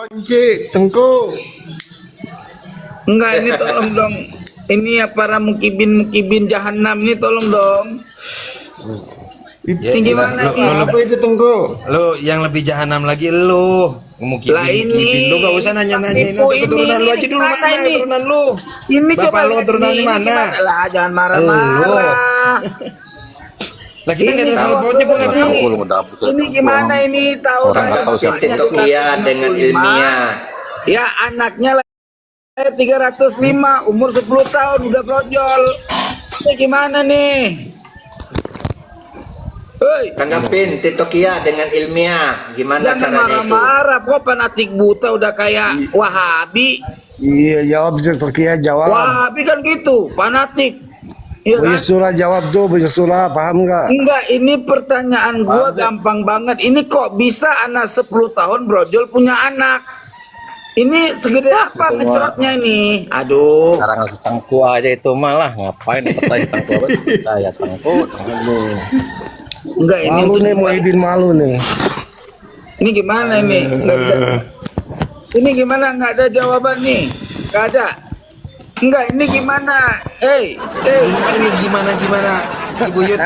Cik Tengku. Enggak, ini tolong dong. Ini ya para mukibin jahanam ini tolong dong. Itu gimana lo, sih? apa itu Tengku? Lo yang lebih jahanam lagi lo. Lah ini. Lo gak usah nanya-nanya ini untuk keturunan lo aja dulu, mana ini? keturunan lo? Ini Bapak coba lo keturunan ini mana? gimana? Lah jangan marah-marah. Lah kita Ini nggak tahu kalau pokoknya gue nggak tahu. Ini gimana ini tahu Titokia dengan ilmiah. Ya anaknya lahir 305, umur 10 tahun udah brojol. Ini gimana nih? Hei, Tanggapin Titokia dengan ilmiah. Gimana jangan caranya itu? marah-marah. Kok fanatik buta udah kayak Wahabi? Iya, jawab Turkiya, jawab. Wahabi kan gitu, fanatik. Iya kan? Banyak surah jawab tuh, banyak surah, paham nggak? Enggak, ini pertanyaan gua gampang banget. Ini kok bisa anak 10 tahun brojol punya anak? Ini segede apa ngecrotnya ini? Aduh. Sekarang tangku aja itu malah ngapain pertanyaan tangku apa? Saya tangku. Enggak, ini Malu untuk nih, Muhyiddin malu nih. ini gimana ini? Nggak bisa. Ini gimana nggak ada jawaban nih? Nggak ada. Enggak, ini gimana? Ini gimana Ibu Yud.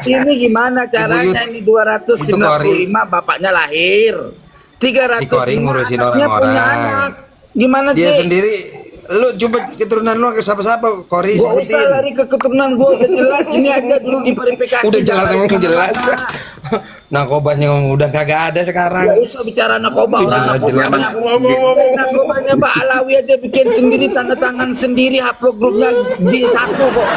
Ini gimana caranya ini 295 bapaknya lahir. 300 Si Kori ngurusin orang-orang. punya anak. Gimana Dia Ci? sendiri. Lu coba keturunan lu ke siapa-siapa? Kori Gak usah sebutin. lari ke keturunan gua, udah jelas. Ini aja dulu diverifikasi. Udah jelas Jangan emang jelas. kemana-mana. Narkobanya udah kagak ada sekarang. Gak usah bicara narkoba, orang Jelas. narkobanya Pak Alawi aja bikin sendiri, tanda tangan sendiri, upload grupnya di satu kok.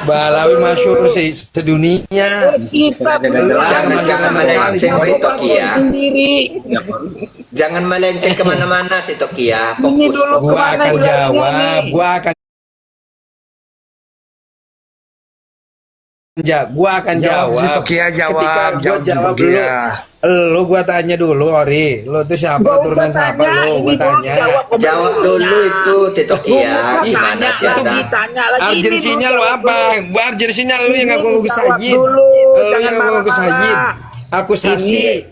Balawi masyhur sedunia. Kita Jangan melenceng Titokia. sendiri. Jangan melenceng kemana-mana Titokia. Ini Fokus. dulu Gua kemana akan bilangnya jawab. nih? Gua akan Jawab jawab. si Turkiya, jawab. Ketika gua Jawab si jawab Turkiya. lu gua tanya dulu, Ori. Lu tuh siapa? Gak usah Keturunan siapa tanya, lu? ini Gua dulu tanya. Jawab dulu itu Titokia. Gimana sih itu Anda? ditanya lagi. Ini Urgensinya dulu lu jawab apa? dulu. Urgensinya lu yang Ini ngaku ngaku dijawab sajid. dulu, Lu jangan yang ngaku ngaku marah-marah. sajid. Aku sasi.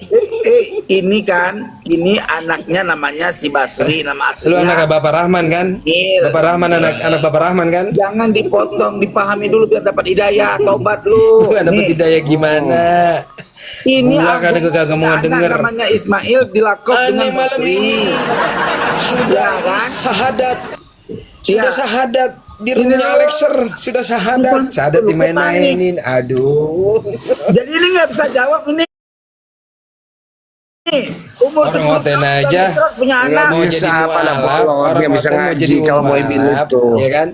Ini kan, ini anaknya namanya si Basri, nama Lu aslinya. anak Bapak Rahman kan? Iya. Bapak Rahman anak Bapak Rahman kan? Jangan dipotong, dipahami dulu biar dapat hidayah, tobat lu. Lu dapat Nih, hidayah gimana? ini Gua aku kan kagak mau punya anak denger. namanya Ismail dilakop dengan Aneh malam Basri. ini sudah kan? sahadat, Iya. sudah sahadat di Ini rumahnya loh. Alexer, sudah sahadat, Bukan, sahadat lu dimain-mainin, aduh. Jadi ini nggak bisa jawab ini. Umur Orang 10 ngoten tahun aja. udah punya Nggak anak. Mau bisa, jadi apalah mualaf, bolong, orang dia bisa ngoten mau ngaji jadi kalau mau mualaf, Muhyiddin itu. ya kan?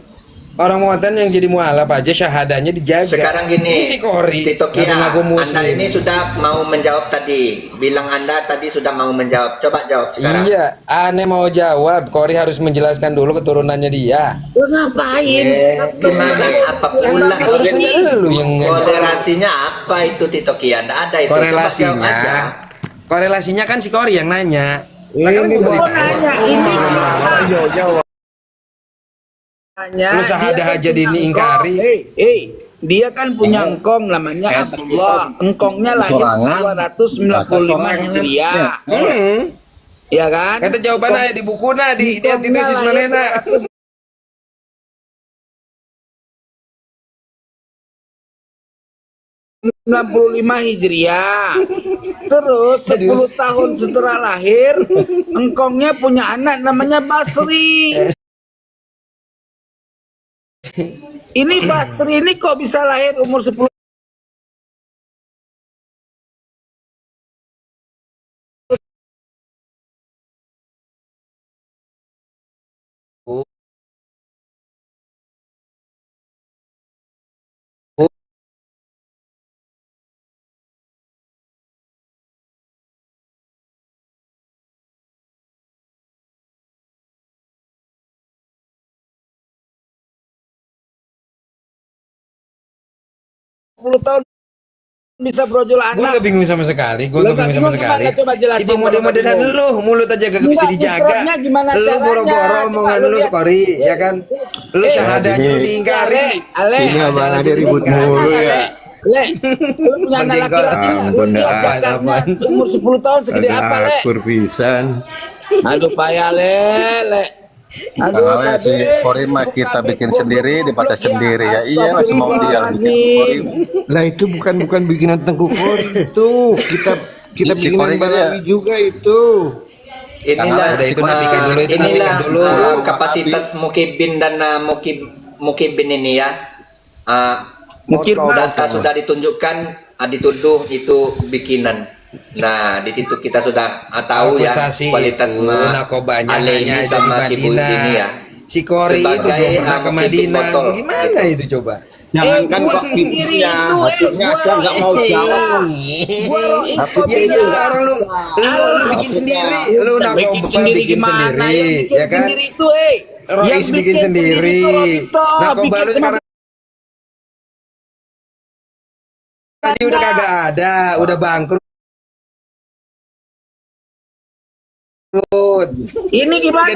Orang ngoten yang jadi mualaf aja syahadanya dijaga. Sekarang Ini gini, si Kori, Titokia, ngaku-ngaku Anda muslim. ini sudah mau menjawab tadi. Bilang Anda tadi sudah mau menjawab. Coba jawab sekarang. Iya, aneh mau jawab. Kori harus menjelaskan dulu keturunannya dia. Lu ngapain? Gimana? Apa pula? Urusannya lu yang Korelasinya apa itu Titokia? Nggak ada itu. Coba jawab aja. Korelasinya kan si Kori yang nanya. Ini Gua buat nanya, ini gimana? Ayo jawab. Nanya, Lu sahadah dia kan aja punya diingkari. engkong. Dia kan punya engkong namanya Abdullah. Engkongnya lahir Sorangan. 295 Hijriah. Ya kan? Kata jawaban aja di buku nah di tesis mana. 95 Hijriah. Terus 10 tahun setelah lahir, engkongnya punya anak namanya Basri. Ini Basri ini kok bisa lahir umur 10 tahun bisa brojol Gue anak? gak bingung sama sekali. Gue Lu gak bingung sama bingung sekali. gimana? Coba jelasin. Itu model-modelan lu, mulut aja gak bisa Enggak, dijaga. fitrahnya gimana Lu caranya? boro-boro Coba omongan lu lu lihat. Kori, ya kan? Lu syahadanya lu diingkari. Ale, Ini abang ada ribut mulu ya. Le, lu punya anak laki-laki nggak? Lu lihat jaketnya umur 10 tahun segede apa, Le? akur pisan. Aduh payah, Le. Aduh, Karena si Kori mah kita bikin sendiri, dibaca sendiri ya. Iya, masih mau dia bikin Kori. Lah itu bukan bikinan Tengku Kori itu. Kita Si bikinan Kori kan Balawi juga itu. Inilah udah itu nafikan dulu, itu inilah nafikan dulu. kapasitas Mukibin dan Mukibin ini ya. Mungkin Data sudah ditunjukkan, dituduh itu bikinan. Nah, di situ kita sudah tahu ya Akusasi kualitas itu, narkobanya Ali hanya ini ada sama di Ibu Madinah. ini ya. Si Kori itu Sebagai, belum pernah ke mungkin Madinah. botol. Gimana itu coba? Jangankan gua kok sendiri pintunya, itu, hatinya gua aja nggak mau jawab. Ya iya orang lu bikin sendiri, lu narkoba bikin sendiri, ya kan? Sendiri itu, Rois bikin sendiri. Narkoba lu sekarang tadi udah kagak ada, udah bangkrut. Ini gimana?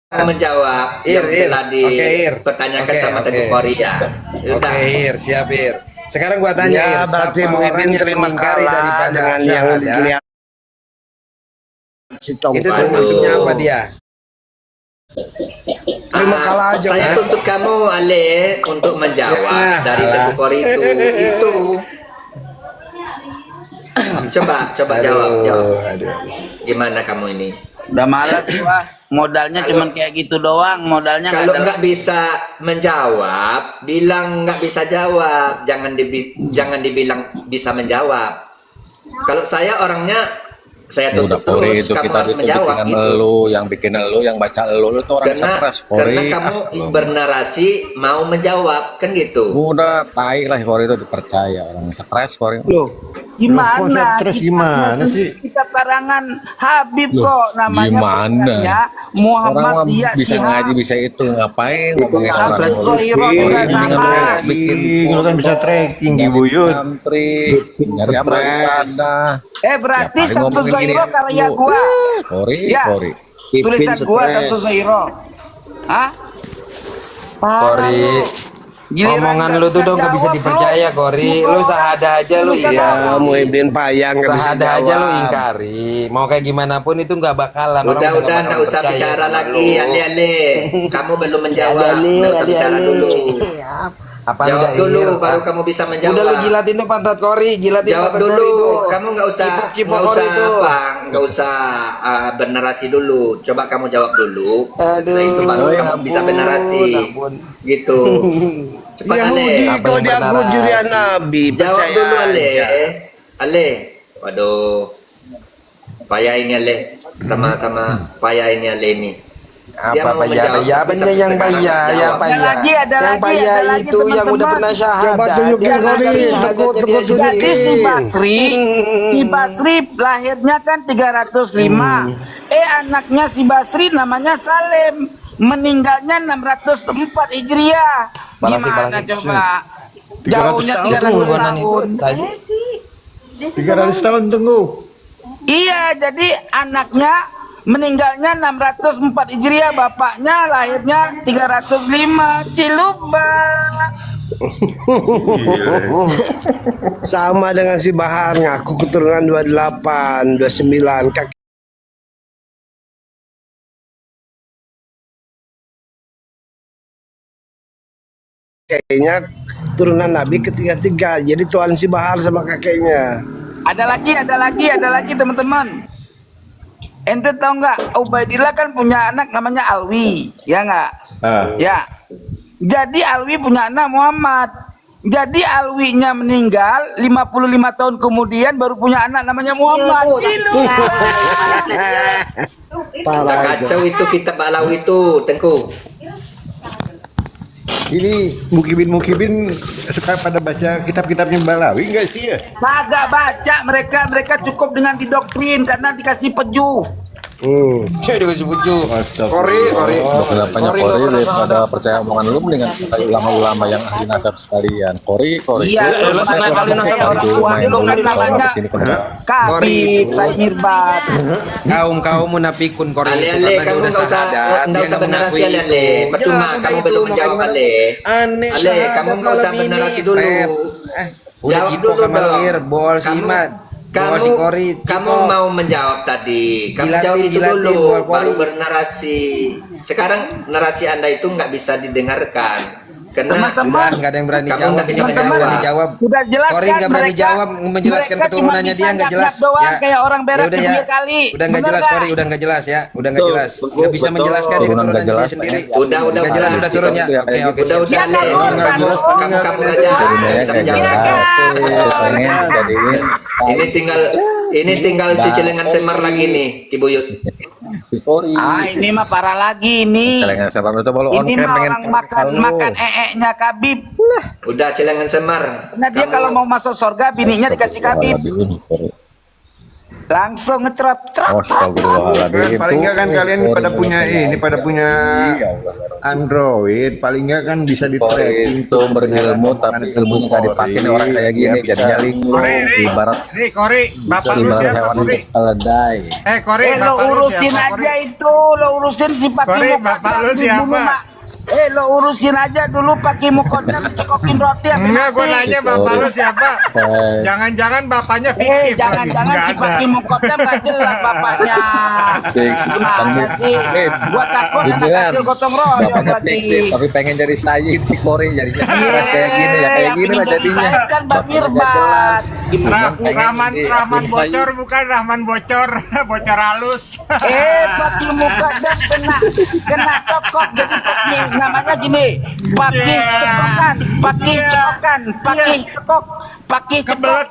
Menjawab Ir, yang telah Oke, Ir. dipertanyakan Oke, sama oke. Teguh Korea. Oke, Ir, siap Ir. Sekarang gua tanya Ya, Ir, berarti siapa Bu orang Ibin yang terima mengingkari kalah daripada dengan yang syahadat? dilihat si Tongkol. Itu termasuknya apa dia? Terima kalah aja. Saya Mas. tuntut kamu Ale untuk menjawab Ya, dari alah. Teguh Korea itu. Coba jawab. Aduh. Gimana kamu ini? Udah malas gua. Modalnya cuman kayak gitu doang. Modalnya Kalau ada- nggak bisa menjawab, bilang nggak bisa jawab. Jangan dibilang bisa menjawab. Kalau saya orangnya, saya Ya udah tuntut Kori terus, itu kamu kita harus itu menjawab bikinan gitu. elu, yang bikin elu, yang baca elu itu orang stres Kori. Karena kamu bernarasi mau menjawab kan gitu. Udah tai lah Kori itu dipercaya orang stres Kori. Loh, gimana? Loh, kok stres gimana sih? Kita karangan Habib Loh, kok namanya. gimana? Ya, Orang Muhammad mah dia bisa ngaji bisa itu ngapain ngomongin orang Stres dulu. kok Iro juga sama. Lu kan bisa trekking di Buyut. Santri nyari apa ada. Berarti Tiap hari Samsul ngomongin gini Zairo karya dulu. gua. Kori Ya. Kori. Tulisan gua stres. Samsul Zairo. Hah? Kori, Giliran omongan nggak lu tuh dong gak bisa jawab, dipercaya, bro. Kori. Lu sahada aja lu Bisa iya. jawab. Mu Ibin payang nggak bisa Sahada aja lu jawab. ingkari. Mau kayak gimana pun itu nggak bakalan. Orang Udah, nggak bakal nggak usah percaya bicara sama lagi, lu. Ale. Kamu belum menjawab. Nggak usah bicara dulu. Apa Jawab enggak, dulu, Ir? baru kamu bisa menjawab. Udah lu jilatin tuh pantat Kori, jilatin Jawab pantat Kori dulu. itu. Kamu nggak usah Cipok Kori itu. nggak usah bernarasi dulu. Coba kamu jawab dulu. Aduh, Nah, itu baru ya kamu bisa ampun, bernarasi. ampun. Gitu. Cepat Ale. Yahudi Apa itu yang dia benar? jurian Nabi. Jawab Percaya dulu Ale. aja. Ale. Waduh. payainnya Le, sama payainnya Leni. Dia Apa mau payah? menjawab, Ya tapi bener sampai yang sekarang payah, nggak yang jawab. payah. ada Yang lagi, payah ada lagi, itu yang udah teman-teman. pernah syahadat. Coba tunjukin Dia Kori, nggak tekuk, syahadatnya tekuk, dia tunjukin. Jadi sendiri. si Basri lahirnya kan 305. Anaknya si Basri namanya Salem, meninggalnya 604 Hijriah. Balas Gimana balas. coba? 300 Jauhnya tahun. 300 Tungguan itu tahun. tadi. 300 tahun tunggu. Iya, jadi anaknya meninggalnya 604 Hijriah, bapaknya lahirnya 305. Ciluba. Sama dengan si Bahar, ngaku keturunan 28, 29. Kakeknya turunan Nabi ketiga-tiga. Jadi Tuan si Bahar sama kakeknya. Ada lagi teman-teman. Ente tahu nggak? Ubaidillah kan punya anak namanya Alwi, ya nggak? Ya. Jadi Alwi punya anak Muhammad. Jadi Alwinya meninggal 55 tahun kemudian baru punya anak namanya Muhammad. Udah kacau itu kitab Alawi itu, Tengku. Ini mukibin suka pada baca kitab-kitabnya Balawi enggak sih ya? Kagak baca mereka cukup dengan didoktrin karena dikasih peju. Saya dikasih bujuk. Kori. Kenapanya Kori daripada percaya omongan lu mendingan kayak ulama-ulama yang ahli nasab sekalian. Kori. Iya, lu sana kali nasab orang tua dulu kan namanya Kabib, Sayyirbat. Kaum munafikun Kori itu Ale, karena dia kamu udah nggak usah syahadat, dia benar mengakui Ale. itu. Percuma Jelas, kamu udah belum itu, menjawab makanya Ale. Aneh Ale, syahadat kamu nggak malam usah ini, benerasi dulu. Fred. Udah Jawab cipok dulu sama dong. Lir, bol si Kamu- Imad. Bol si Kori, kamu cipok. mau menjawab tadi. Kamu Jilatin, jawab itu jilatin, dulu, bol Kori. baru bernarasi. Sekarang narasi Anda itu nggak bisa didengarkan. Karena Teman-teman, Nggak ada yang berani Kamu jawab. nggak bisa Nggak ada yang menjawab. berani jawab. Sudah jelas Kori kan nggak berani mereka- jawab menjelaskan mereka keturunannya cuma dia nggak bisa jelas. doang kayak orang berak udah ya. 3 kali. Udah nggak Bener jelas nggak? Kori, udah nggak jelas ya. Udah nggak jelas. Nggak bisa betul. menjelaskan di Turunan nggak keturunannya dia jelas, sendiri. Udah Nggak jelas udah turunnya. Ya, Oke kayak oke. udah Ya, Le. kabur, Kamu kabur aja. Jadinya Bisa kayak menjawab. jelas. Pengen jadiin Ini tinggal si celengan semar lagi nih, Ibu Yud. Kori. Ini mah parah lagi nih. Celengan sebar itu baru on Ini cam mah pengen orang makan nya Kabib. Udah celengan semar. Nah dia kalau mau masuk surga bininya dikasih Kabib. Langsung ngecerot-cerot. Astagfirullahaladzim. Paling enggak kan kalian Kori pada punya ini, pada punya Android, paling enggak kan bisa di tracking itu berilmu tapi ilmunya nggak dipakai nih orang kayak gini jadinya linglung ibarat Kori, bapak lu ibarat siapa, hewan Kori? keledai. Kori, Lo bapak lu urusin siapa, aja Kori? itu, lo urusin si Pak Kori, Kimo bapak lu Kodam siapa? dibunuh, Mak. Lo urusin aja dulu Pak Kimo Kodam cekokin roti apa Enggak, gue mati. nanya bapak lu siapa? Eh, Jangan-jangan bapaknya fiktif lagi. Jangan-jangan Nggak si Pak ada. Kimo Kodam gak jelas bapaknya. Gimana sih? Gua takut anak Dibilang, kecil gotong royong bapaknya lagi. fiktif, tapi pengen jadi Sayyid si Kori jadinya kayak gini ya kayak yang gini lah penting jadi jadinya. Sayyid kan Bang Bapaknya nggak Mirbat. jelas. Gimana? Rahman Jadi, bocor bukan Rahman bocor, bocor halus. Pak Kimo Kodam kena cokok jadi Pak namanya gini. Pakih cekokan, pakih cekokan, pakih cekok, pakih cekok.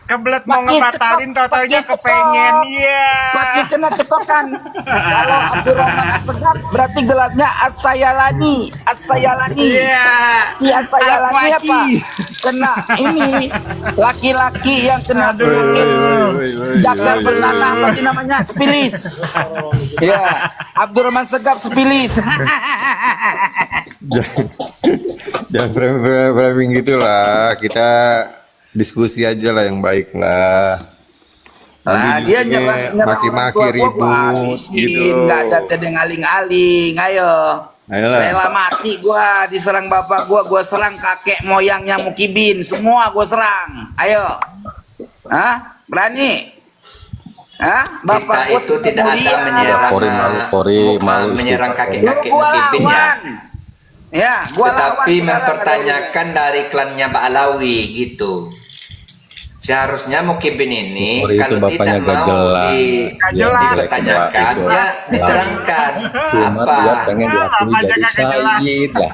Kebelet mau Pakai ngebatalin cekok, tau-taunya pakai kepengen. cekok. Iya. Pakih kena cekokan. Kalau Abdurrahman Assegaf berarti gelarnya As-Sayalani, As-Sayalani. Iya. Si As-Sayalani apa? Kena ini laki-laki yang kena penyakit jagar bernanah apa sih namanya? Spilis. Ya, Abdurrahman Segaf Spilis. Jangan framing gitulah. Kita diskusi aja lah yang baik lah. Nah, dia nyerang maki-maki ribut gitu. Nggak ada tedeng aling-aling. Ayo. Ayolah. Rela mati gua diserang bapak gua serang kakek moyangnya Mukibin, semua gua serang. Ayo. Hah? Berani? Hah? Bapak Kita itu tidak ada menyerang malu menyerang istighfar. kakek-kakek gua Mukibin ya. lawan. Ya, gua lawan. Tetapi sekarang. mempertanyakan dari klannya Pak Alawi gitu. Seharusnya Mukibin ini Kori itu kalau bapaknya tidak gak mau jelas. jelas. dipertanyakan ya diterangkan Cuma apa dia pengen diakui Bapaknya jadi kagak jelas. Sayyid lah.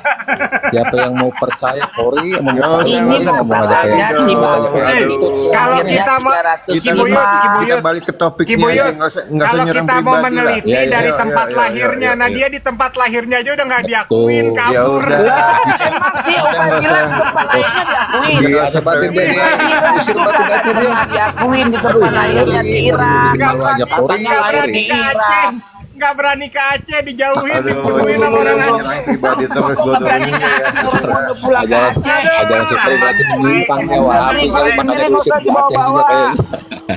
Siapa yang mau percaya Kori mau Nggak usah, Ini nggak usah. mau ngajak kayak masalahnya gitu, si mau Bang. ngajak kayak Eh, gitu. kalau Akhirnya kita mau 300 Kita Kibuyut, kita balik ke topiknya Kibuyut, aja, nggak usah kalau nyerang kita mau pribadi lah. meneliti Ya, ya, dari ya, tempat ya, ya, lahirnya, ya, nah ya. dia di tempat lahirnya aja udah nggak diakuin, Betul. Ya kabur. udah. Emang sih Ubaidillah tempat lahirnya diakuin. Iya, ada batin dia dia. Usir batin dia. Diakuin di tempat lahirnya di Irak. Malu aja Kori. Katanya lahir di Irak. Nggak berani ke Aceh, dijauhin, Aduh, dimusuhin sama orang Aceh. nyerang pribadi terus gue Kok berani turunin ya. udah pulang ke Ajaran Aceh. ajaran si Kori berarti menyimpang ya Wahabi Kalau kalau yang makanya ini nggak diusir usah ke Aceh juga dibawa-bawa. kayaknya.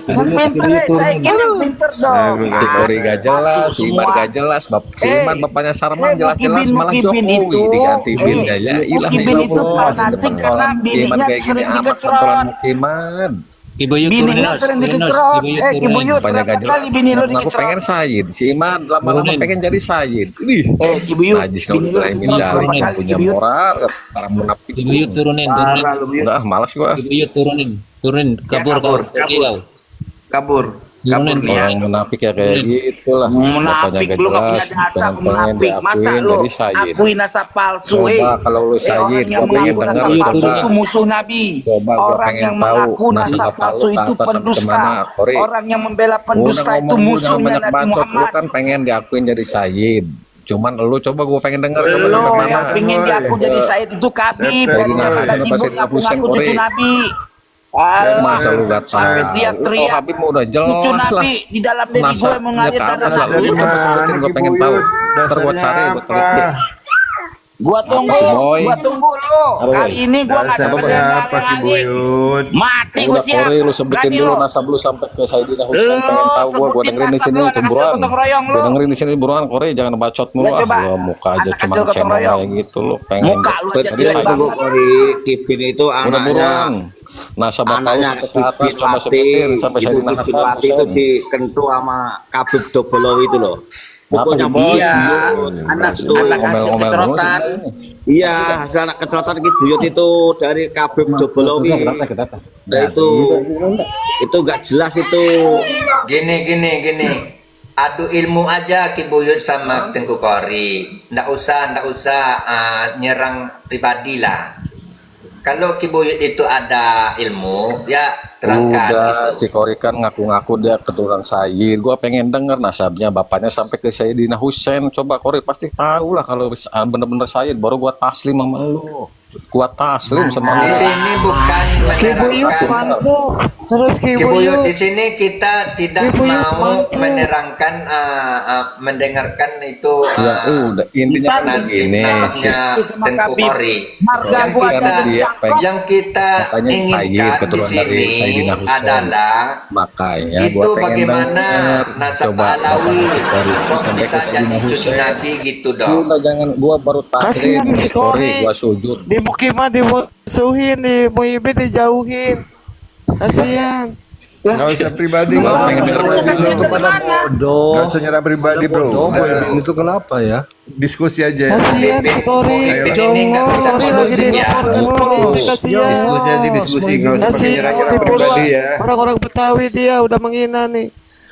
Yang pinter ya, naikin yang pinter dong. Si Kori gak jelas, si Iman gak jelas, si Iman bapaknya Sarman jelas-jelas malah Jokowi diganti binnya ya ilah Mukibin itu fanatik karena bininya sering dikecrot. Iman. Kibuyut Bininya sering dikecrot. Kibuyut Banyak berapa gak kali jelas. bini lu Aku pengen dikecrot? Said, si Iman lama-lama Turunin. pengen jadi Said. Ih, Kibuyut, najis bini lu kalau dikecrot minta berapa turunin. kali punya Kibuyut? moral, para munafik. Kibuyut turunin. Parah lu, Buyut. Udah, malas gua. Kibuyut turunin. Kabur kabur, kau. Pergi kau. Kabur. Turunin, Kabur dia. Orang munafik ya kayak gitulah. Munafik lu gak punya data munafik. Masa lu akui nasab palsu Coba kalau lu Said, orang yang gua pengen mengaku nasab denger, palsu coba. itu musuh Nabi. Coba gua Orang pengen yang tahu mengaku nasab nasab palsu palsu itu ke atas sampai pendusta. kemana, Kori? Orang yang membela Udah pendusta itu ngomong lu jangan musuhnya banyak Nabi bacot. Lu Muhammad. kan pengen diakuin jadi Said. Cuman lu coba gua pengen denger coba Lo sampai mana. yang pingin diaku jadi Said itu Kabib. Jadi Yang nah, ada kenapa ibu Sayyidina Husain, ngaku Kori? cucu Nabi. Masa lu gak Sampai tahu? teriak-teriak. Oh, Habib mah udah jelas Cucu lah. Nabi di dalam diri gue Nasabnya mengalir ke darah atas lah. Nabi. Lu coba sebutin, gua pengen tahu. Ntar gua cari, gua teliti. Gua tunggu Boy. lu. Apa, Kali Boy? ini gua nggak ada Dasarnya berani apa sih lagi. Buyut? Mati gua Udah siap. Kori lu sebutin Berani dulu lu. nasab lu sampai ke Sayyidina Husain. Lu Pengen tahu gua sebutin dengerin di nasab sini lu, anak hasil buruan. gotong royong lu. Gua dengerin di sini buruan Kori, jangan bacot mulu Ya, ah. coba. Gua muka aja Anak cuma hasil gotong cemong royong. kayak gitu lu pengen. Muka lu aja Tadi jelek Said banget. Kori Kipin itu udah anaknya buruan. Nasab tahu anaknya sampai ke atas Kipin coba Wati sebutin sampai itu Sayyidina Kipin Hasan Wati itu Husain. dikentu sama Kabib Dobolow itu loh. Apa Pokoknya sih, Boy? Iya, Buyut. anak Itu anak hasil Ngomel-ngomel mulu kecerotan. sih. iya hasil anak kecerotan Ki Buyut itu dari Kabib Dobolow nah, itu nggak jelas itu. Gini. Adu ilmu aja Kibuyut sama Tengku Kori. Nggak usah nyerang pribadi lah. Kalau Kibuyut itu ada ilmu, ya terangkan. Udah, gitu. si Kori kan ngaku-ngaku dia keturunan Sayyid. Gua pengen denger nasabnya bapaknya sampai ke Sayyidina Husain. Coba Kori pasti tahu lah kalau bener-bener Sayyid. Baru gua taslim sama lu. Gua taslim sama Di lu. sini bukan menerangkan. Terus Kibuyut di sini kita tidak Kibuyut mau mantap. menerangkan, mendengarkan itu Ya udah, intinya kan nasib begini. nasabnya Sama Tengku Kabib. Kori. Marga Yang gua kita, ada dia pengen- yang kita katanya Sayyid, inginkan di keturunan dari sini Sayyidina Husain. adalah Makanya itu gua pengen bagaimana denger. nasab Coba Alawi bapaknya si Kori kok sampai ke bisa Sayyidina jadi cucu Husain. Nabi gitu dong. Udah jangan, gua baru taslim Kasihan si si Kori, Kori. gua sujud. di Mukimah dimusuhin, di Muhibin dijauhin. Kasihan. Nggak usah pribadi, Gua nggak pengen usah denger pribadi. Itu pada bodoh. Nggak usah nyerang pribadi bro. Bodoh, Boy. Itu kenapa ya? Diskusi aja. Kasihan si Kori. Ini nggak bisa Kori lagi diskusi ya. dilaporin polisi, kasihan. Diskusi aja diskusi, nggak usah pakai Kasihan nyerang-nyerang diburu pribadi ya. orang-orang Betawi, dia udah menghina nih.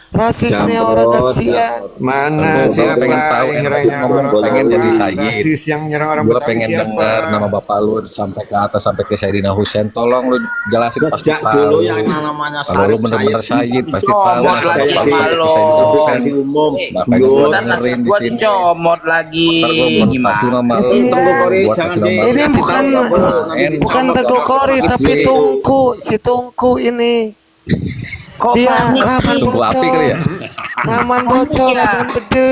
Rasis nih orang, kasihan. Mana Gua siapa pengen tahu, yang nyerang-nyerang ngomong orang pengen jadi Betawi? Sayyid. Rasis yang nyerang orang Gua Betawi pengen siapa? dengar nama bapak lu sampai ke atas sampai ke Sayyidina Husain. Tolong lu jelasin pasti Sejak tahu. dulu yang namanya Kalau lu bener-bener Sayyid pasti tahu Comot nasab lagi bapak lu sama ke lo. Sayyidina Husain. diumum Bapak Buyut. gua Dan nasib dengerin di gua sini. dicomot lagi. Ntar gua buat Gimana? taslim sama lu. Tengku Kori Buat jangan taslim di sama lu. Ini bukan Teguh Kori, tapi Tungku, si Tungku ini. Kok Dia panik? Rahman Tunggu api kali ya. Rahman bocor, ya? Rahman bede.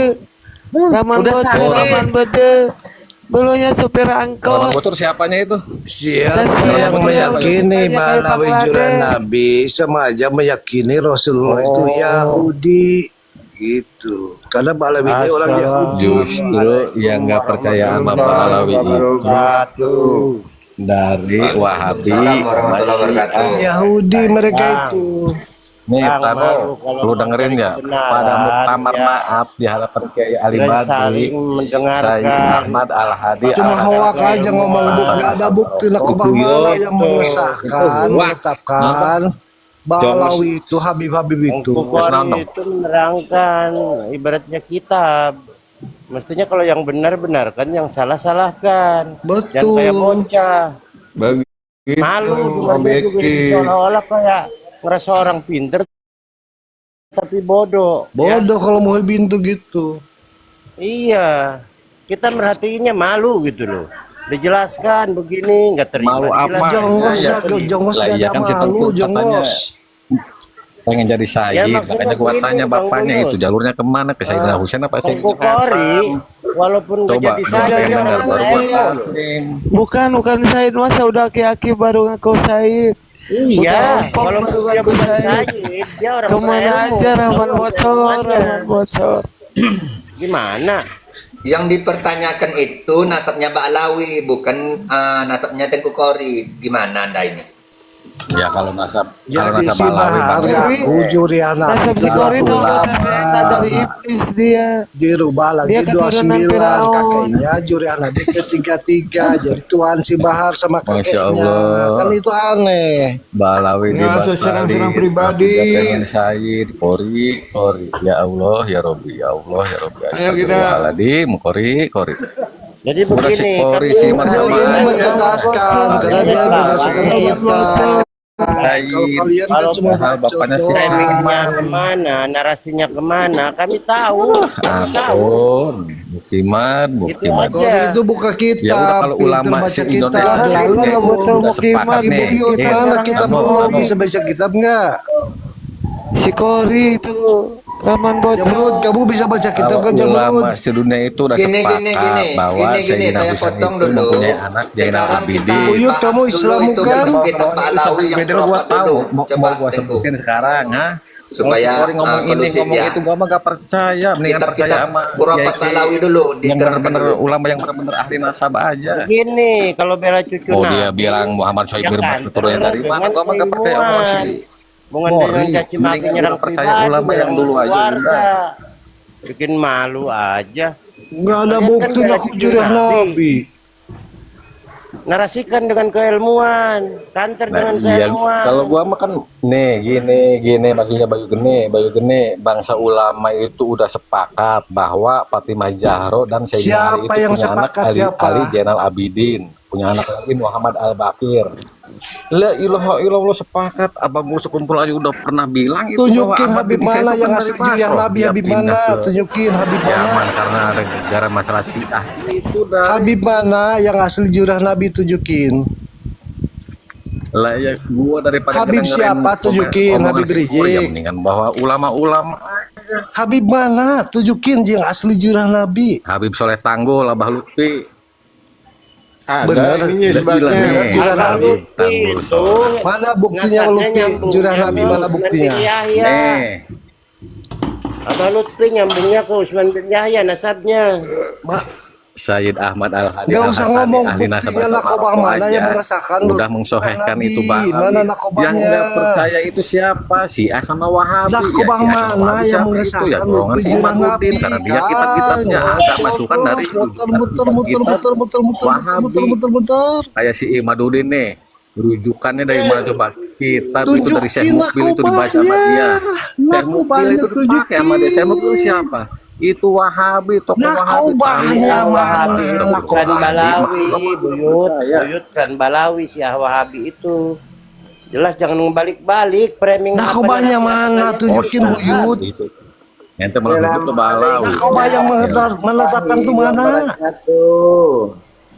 Rahman Udah bocor, sakit. Rahman bede. Dulunya supir Orang angkot. bocor siapanya itu? Siapa Kasihan yang dia, meyakini kayak bahwa Bangladesh. juran Nabi sama aja meyakini Rasulullah itu Yahudi gitu. Karena Balawi ini orang Yahudi. Justru yang nggak percaya sama Pak Alawi itu dari Wahabi Assalamualaikum warahmatullahi wabarakatuh. Yahudi mereka itu. nih Tano, lu dengerin nggak? Pada muktamar maaf di hadapan Kiai Ali Badri, Sayyid Ahmad Al Hadi. Cuma hoak aja ngomong nggak ada bukti nakobah mana yang mengesahkan, menetapkan Balawi itu Habib itu. Nano. itu menerangkan ibaratnya kitab Mestinya kalau yang benar-benarkan, yang salah-salahkan. Jangan Betul. kayak bocah. Begitu, Malu dengarnya juga objektif. seolah-olah kayak ngerasa orang pinter tapi bodoh. Bodoh kalau mau bintu gitu. Iya, kita merhatiinnya malu gitu loh. Dijelaskan begini nggak terima. Malu apa? Dijelaskan. Jongos Ya, jongos lah, gak iya ada kan si malu, Tengku katanya jongos. pengen jadi Ya, Sayyid, maksudnya makanya gua begini, tanya Bang bapaknya Bunut. itu jalurnya kemana, ke Sayyidina Husain apa Tengku Sayyidina Kori, Hasan? walaupun nggak Coba jadi dong saya, pengen dengar baru gua orang taslim. Bukan Said, masa udah aki-aki baru ngaku Said. Iya, walaupun dia bukan Said, dia orang Kemana berilmu. aja Rahman Tahu bocor, ilmunya. Rahman bocor. Gimana? Yang dipertanyakan itu nasabnya Ba'alawi, bukan nasabnya Tengku Kori. Gimana Anda ini? Ya kalau nasab Jadi si Balawi Bahar Bang, ngaku Juriana Nasab si Kori itu dari iblis dia. dirubah lagi Dia keturunan 29 Firaun. kakeknya Juriana dia ke-33 jadi tuan si Bahar sama Masya kakeknya Allah. kan itu aneh. Balawi di Nggak usah serang-serang pribadi. pengen Sayyid, Kori. Ya Allah, ya Robbi, ya Allah, ya Robbi. Ayo kita. Astagfirullahaladzim, Kori. Jadi Udah si begini, Kori kami- si Dia Marsama. ini mencerdaskan karena dia berdasarkan kita. Kalau kalian kan cuma Padahal bacot bapaknya si doang. framingnya kemana, narasinya kemana, kami tahu. Kami tahu. Ampun, Mukiman. Itu aja. Kori itu buka kitab, Ya udah kalau pinter ulama baca si kitab. Indonesia Lalu ini nggak betul udah sepakat Mukiman. Ibu nih. Yud mana kita Anu, belum anu. bisa baca kitab nggak? Si Kori itu Rahman Jamrud, bocor. kamu bisa baca kitab Kalau kan ulama Jamrud? sedunia itu udah Gini, sepakat gini, gini. bahwa Gini, Sayyidina saya Husain potong itu dulu. mempunyai anak Zainal Sekarang Abidin. kita Buyut, bahas kamu dulu Islam itu bukan? dalam kitab Kalau Ba'alawi sampai yang bedel gua proper tahu, dulu. mau Coba gua Tengku. sebutin sekarang, ha? Supaya, Kalau si Kori ngomong ini kondusif ngomong ya. itu gua mah gak percaya, mendingan Kitab- percaya kitab sama Khurafat kiai Ba'alawi dulu, yang diterangkan benar-benar dulu. ulama yang benar-benar ahli nasab aja. Begini, kalau bela cucu Oh dia Nabi, bilang Muhammad Syaib ya Firman kan, keturunan dari dengan mana? Gua mah gak percaya omongan si bukan Mori. dengan caci maki Mendingan nyerang gua percaya pribadi, ulama yang nyerang dulu aja keluarga. udah. Bikin malu aja. Nggak ada Kalian kan bukti bela aku cucu juriah Nabi. Narasikan dengan keilmuan, kantor Nah, dengan iya, keilmuan. kalau gua mah kan nih gini maksudnya Bayu Gene, bangsa ulama itu udah sepakat bahwa Fatimah Zahra dan Sayyidina Ali Siapa itu yang punya anak sepakat, siapa? Ali Zainal Abidin, punya anak lagi Muhammad Al-Bakir. La ilaha illallah sepakat. Abang gua sekumpul aja udah pernah bilang itu bahwa Tunjukin Ahmad Habib bin Isa mana itu yang kan asli dari juriah Basrah. Nabi, Dia Habib pindah mana? ke Tunjukin Habib Yaman mana? karena ada gara masalah Syiah itu dah. Habib mana yang asli juriah Nabi tunjukin. Lah ya gua daripada Habib ngedengerin siapa? Tunjukin, omongan Habib si Rizik. Kori, ya mendingan bahwa ulama-ulama Habib mana? Tunjukin yang asli juriah Nabi. Habib Soleh Tanggul, Abah Lutfi. Bener. Ada ininya Udah sebabnya. bilang nih, Jurah Nabi. Habib Tanggul Soleh. Mana buktinya Lutfi juriah Nabi? Mana buktinya? Nih, Abah Lutfi nyambungnya ke Usman bin Yahya nasabnya. Sayyid Ahmad Al-Hadi Nggak usah Al-Hasani, ngomong ahli nasab buktinya asal nakobah Maroko mana aja. yang mengesahkan Udah Lutfi mengsohehkan Nabi. itu Bang. Mana Yang nakobahnya? nggak percaya itu siapa? Syiah sama Wahabi. Nakobah Syiah sama mana Wahabi yang siapa mengesahkan itu? Ya golongan Lutfi si juriah Imamuddin, Nabi karena dia kan? kitab-kitabnya agak masukan dari Muter. kayak si Imaduddin nih, rujukannya dari mana coba? Kitab itu dari Syekh Tunjukin Mukbil itu dibaca sama dia. Syekh Mukbil itu dipakai sama dia. Syekh Mukbil siapa? Itu Wahabi, tokoh Wahabi. Nakobahnya mana? Bukan Balawi, Buyut, Ya. Buyut kan Balawi si Wahabi itu. Jelas jangan balik-balik framing apa Nakobahnya narasi mana? apanya. Tunjukin Buyut. Itu. Ente malah ke Balawi. Nakobah yang menetapkan tuh mana?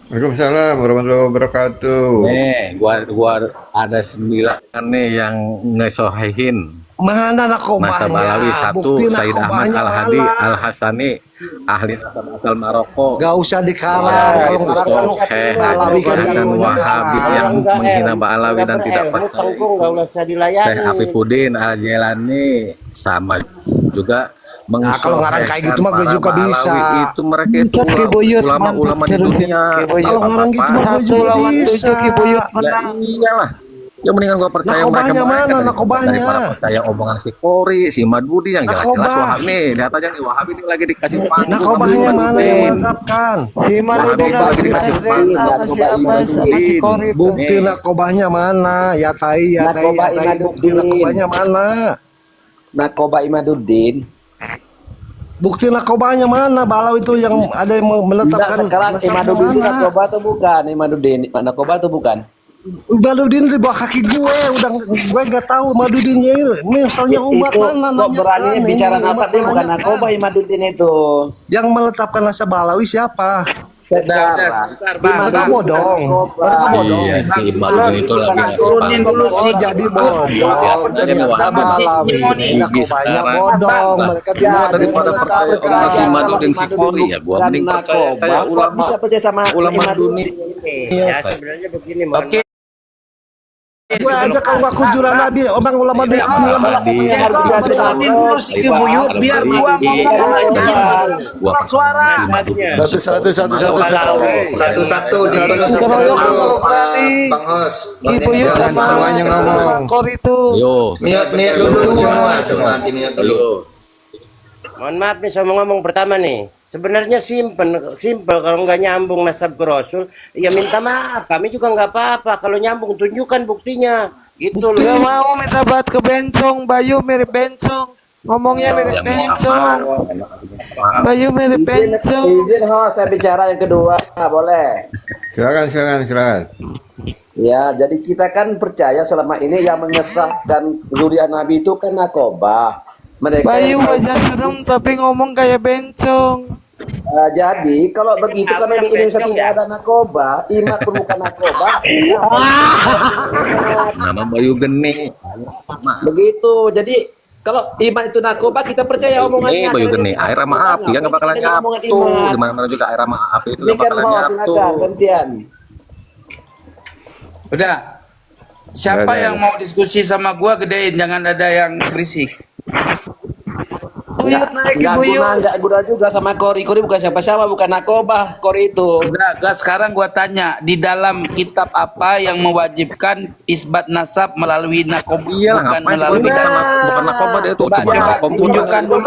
Waalaikumsalam warahmatullahi wabarakatuh. Nih, gua ada 9 nih yang ngesohehin. Mana Masa nakobahnya? Balawi 1, Bukti Sayyid Ahmad nakobahnya Al-Hadi mana? Al-Hasani, ahli nasab asal Maroko. Gak usah dikarang. Kalau ngarang kan Balawi kan dan jagonya Wahabi ngarang. yang menghina Balawi dan tidak berilmu, percaya. Tengku nggak usah Syekh dilayani. Afifuddin Al-Jailani sama juga Nah, kalau ngarang kayak gitu mah gue para juga bisa. Balawi. Itu mereka itu Mantap, Ki Buyut, ulama-ulama mantap, di terusin, dunia. Ki Buyut. Kalau ngarang gitu mah gue Satu juga lawan bisa. 7 Ki Buyut Ya menang. iyalah. Ya mendingan gua percaya Nakobahnya mana? Nakobahnya. daripada percaya omongan si Kori, si Madbudi yang jelas-jelas Nakobah. Wahabi. Lihat aja nih Wahabi ini lagi dikasih panggung. Nakobahnya sama mana Madbudi. yang menetapkan? Si Madudin Wahabi harus lagi dikasih dites panggung. sama si Abbas sama si Kori itu. Bukti Nih. nakobahnya mana? Ya tai. Bukti nakobahnya mana? Nakoba Imaduddin Bukti nakobanya mana? Balau itu yang ada yang Enggak, menetapkan sekarang nasabnya Imadudin itu mana? narkoba atau bukan? Imadudin narkoba atau bukan? Madudin di bawah kaki gue, udah gue nggak tahu Madudinnya ini misalnya obat Itu mana kok nanya berani kan, bicara ini nasab obat dia bukan nanya narkoba kan. Imadudin itu. Yang menetapkan nasab Balawi siapa? Saudara, Mereka bodong, mereka bodong. Iya, si Imadudin itu lagi ngasih turunin dulu Oh sih. jadi bodong, Jadi ternyata Balawi Gigi nakobanya sekarang. bodong, mereka tidak ada yang Daripada percaya menetapkan. si Imadudin si Polri ya, gua mending percaya kayak ulama bisa percaya sama ulama Imadudin. Iya, sebenarnya begini, Oke. Gue aja kalau ngaku jurah Nabi, orang ulama di Turunin dulu si Buyut biar gua ngomong aja. Keluar suara. Satu. Satu-satu dikeroyok Bang Hos. Ibu yuk Jangan sama semuanya ngomong. Kor itu. Yo, Niat dulu semua niat dulu. Mohon maaf nih, saya mau ngomong pertama nih. Sebenarnya simpel kalau nggak nyambung nasab ke Rasul, ya minta maaf. Kami juga nggak apa-apa. Kalau nyambung, tunjukkan buktinya. Gitu loh. Gak mau minta bat ke bencong, Bayu mirip bencong. Ngomongnya mirip bencong. Bayu mirip bencong. Izin host, saya bicara yang kedua, boleh? Silakan. Ya, jadi kita kan percaya selama ini yang mengesahkan zuriat Nabi itu kan narkoba. Mereka Bayu yang wajah serem tapi ngomong kayak bencong. jadi kalau begitu karena di Indonesia tidak ada narkoba, imat pun bukan narkoba. nama Bayu Geni. Begitu. Jadi kalau iman itu narkoba, kita percaya omongannya. Ini Bayu Geni, air sama api ya nggak bakalan nyatu. Di mana-mana juga air sama api itu nggak bakalan nyatu. Silakan gantian. Udah. Siapa Udah. yang mau diskusi sama gua gedein, jangan ada yang berisik. Buyut naik Nggak Buyut. guna juga sama Kori. Kori bukan siapa-siapa, bukan narkoba. Kori itu. Udah, gas sekarang gua tanya, di dalam kitab apa yang mewajibkan isbat nasab melalui narkoba Iya lah, bukan ngapain sih melalui bukan narkoba dia tuh. Coba, Cuma coba, narkoba. tunjukkan dulu.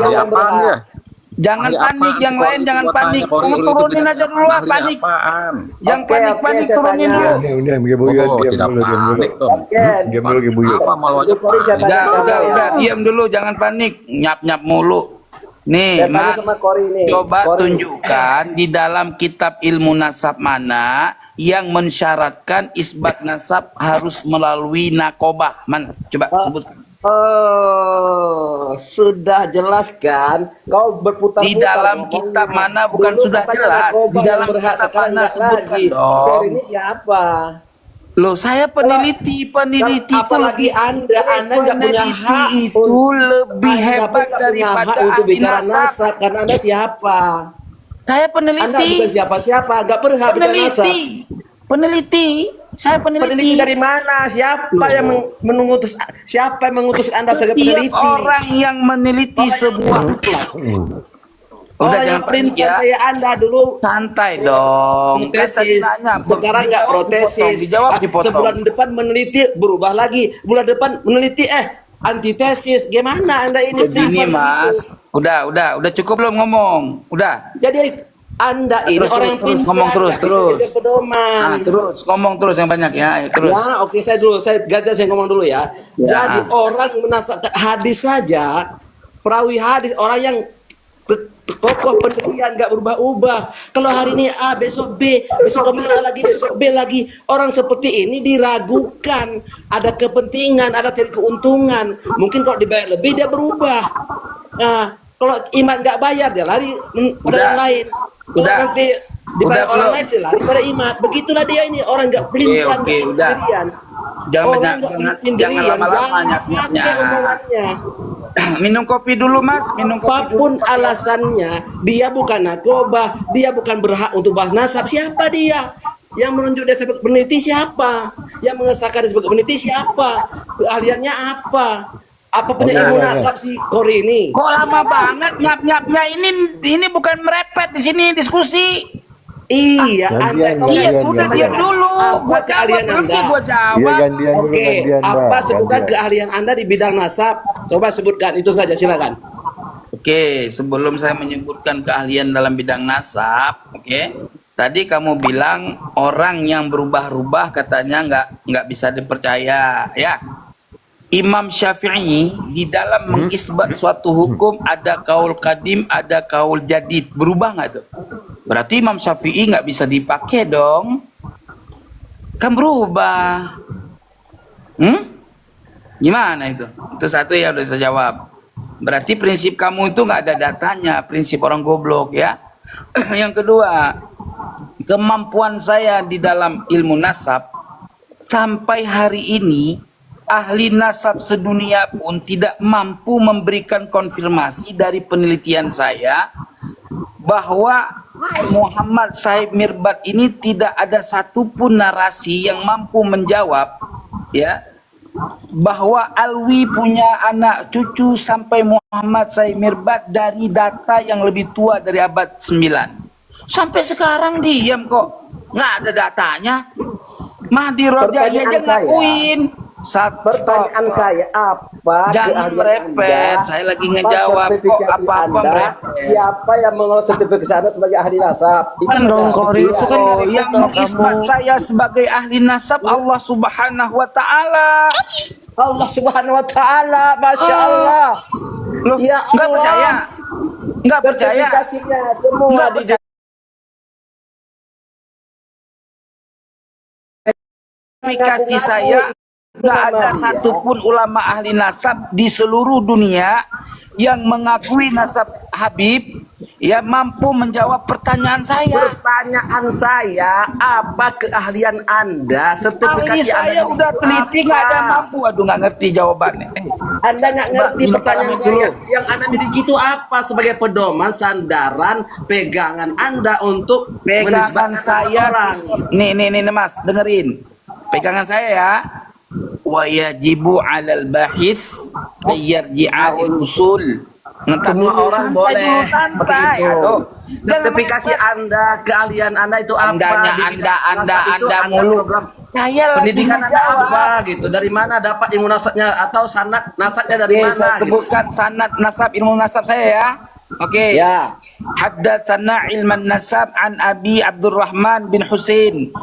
Ahli apaan dia? Jangan Ahli panik, apaan? yang lain jangan Gua panik. tanya, Kori, Kamu itu turunin tidak- aja dulu ahli panik. apaan? Yang Oke, panik saya turunin tanya. dulu. Udah, Oh, diam tidak dulu. panik dong. Diam dulu, Buyut. Apa malu aja Kori siapa Udah, yang udah, diam dulu, jangan panik. Nyap-nyap mulu. Nih, Saya tanya Mas, sama Kori nih. coba Kori. tunjukkan di dalam kitab ilmu nasab mana yang mensyaratkan isbat nasab harus melalui narkoba. Mana? Coba sebutkan. Oh, sudah jelas kan? Kau berputar-putar. Di dalam ngomongnya. kitab mana bukan Dulu sudah katanya jelas. narkoba Di yang dalam berhak, kitab sekarang mana nggak sebutkan lagi. dong. Kori ini siapa? Loh, saya peneliti itu Apalagi lebih- Anda nggak punya peneliti hak itu lebih Anda hebat nggak punya daripada hak untuk ahli bicara nasab. nasab. Karena Anda siapa? Saya Anda peneliti. bukan siapa-siapa, nggak berhak bicara nasab. Peneliti. Saya Peneliti peneliti. dari mana? Siapa yang mengutus? Siapa yang mengutus Anda sebagai Setiap peneliti? orang yang meneliti sebuah udah Orang jangan yang panik perintah ya. kayak Anda dulu Santai dong. Kan tadi protesis. nanya, Sekarang nggak dijawab, protesis. dijawab, dipotong. Sebulan depan meneliti berubah lagi. Bulan depan meneliti antitesis. Gimana Anda ini? Begini Kenapa Mas. begitu? Udah cukup belum ngomong? Udah. Jadi Anda ini Terus, orang yang terus, pintar. ngomong terus, nggak bisa terus. jadi pedoman. Nah, terus ngomong terus yang banyak ya. Ayo, terus. Ya, oke, saya ganti, saya ngomong dulu ya. Jadi orang menasabkan hadis saja, perawi hadis, orang yang kokoh pendirian nggak berubah-ubah. Kalau hari ini A, besok B, besok kemudian A lagi, besok B lagi. Orang seperti ini diragukan, ada kepentingan, ada cari keuntungan. Mungkin kalau dibayar lebih dia berubah. Nah, kalau iman nggak bayar dia lari pada yang lain. Kalau Udah. nanti dibayar Udah, orang belum? lain dia lari pada iman. Begitulah dia ini orang nggak pelintang, Oke, nggak udah. pendirian. Jangan Orang banyak, nggak jangan pendirian, lama-lama jangan nyap-nyapnya. pakai omongannya. Minum kopi dulu Mas, minum kopi dulu. Apapun alasannya, dia bukan narkoba, dia bukan berhak untuk bahas nasab. Siapa dia? Yang menunjuk dia sebagai peneliti siapa? Yang mengesahkan dia sebagai peneliti siapa? Keahliannya apa? Apa punya ilmu nasab si Kori ini? Kok lama banget nyap-nyapnya ini bukan merepet di sini diskusi. Iya, Gantian, Anda Iya, gantian, udah gantian. diam dulu. Apa Gua jawab, keahlian nanti Anda? gua Iya, jawab. gantian dulu, Oke, gantian, Mbak. apa sebutkan Gantian. keahlian Anda di bidang nasab? Coba sebutkan, itu saja, silakan. Oke, sebelum saya menyebutkan keahlian dalam bidang nasab, oke. Tadi kamu bilang orang yang berubah-ubah katanya nggak bisa dipercaya, ya. Imam Syafi'i di dalam mengisbat suatu hukum ada kaul kadim, ada kaul jadid. Berubah nggak tuh? Berarti Imam Syafi'i nggak bisa dipakai dong. Kan berubah. Gimana itu? Itu satu yang udah saya jawab. Berarti prinsip kamu itu nggak ada datanya, prinsip orang goblok ya. Yang kedua, kemampuan saya di dalam ilmu nasab sampai hari ini ahli nasab sedunia pun tidak mampu memberikan konfirmasi dari penelitian saya bahwa Muhammad Said Mirbad ini tidak ada satupun narasi yang mampu menjawab ya bahwa Alwi punya anak cucu sampai Muhammad Said Mirbad dari data yang lebih tua dari abad 9. Sampai sekarang diam kok, nggak ada datanya. Mahdi Rojai aja ngakuin. Pertanyaan saya, apa Jangan keahlian merepet, Anda? saya lagi Apa ngejawab kok sertifikasi apa-apa Anda? merepet. Siapa yang mengelola sertifikasi Anda sebagai ahli nasab? Kan dong, Kori, itu kan Oh, dari yang Google, mengisbat kamu. saya sebagai ahli nasab Allah Subhanahu wa taala. Allah Subhanahu wa taala, Masya Allah. Loh, Ya enggak Allah. percaya? Enggak percaya? Sertifikasinya semua Enggak di percaya. Sertifikasi saya nggak ada satupun ulama ahli nasab di seluruh dunia yang mengakui nasab Habib ya mampu menjawab pertanyaan saya. Pertanyaan saya, apa keahlian Anda? Ahli Sertifikasi saya Anda udah itu teliti apa? nggak ada mampu. Aduh nggak ngerti jawabannya. Anda nggak ngerti Minum pertanyaan karamis saya. dulu. Yang Anda miliki itu apa sebagai pedoman, sandaran, pegangan Anda untuk Pegangan menisbatkan saya seseorang? nih Mas dengerin pegangan saya ya. Wa yajibu 'alal bahis ayyarji'al usul. Semua orang boleh seperti itu. Aduh. Sertifikasi Anda, keahlian Anda itu apa? Andanya Di bidang nasab itu Anda Anda mulu. program Saya lagi pendidikan Anda ngejawab. apa gitu? Dari mana dapat ilmu nasabnya atau sanad nasabnya dari Oke, mana? saya Gitu. sebutkan sanad nasab ilmu nasab saya ya. Oke. Ya. Haddatsana ilman nasab an Abi Abdurrahman bin Husain.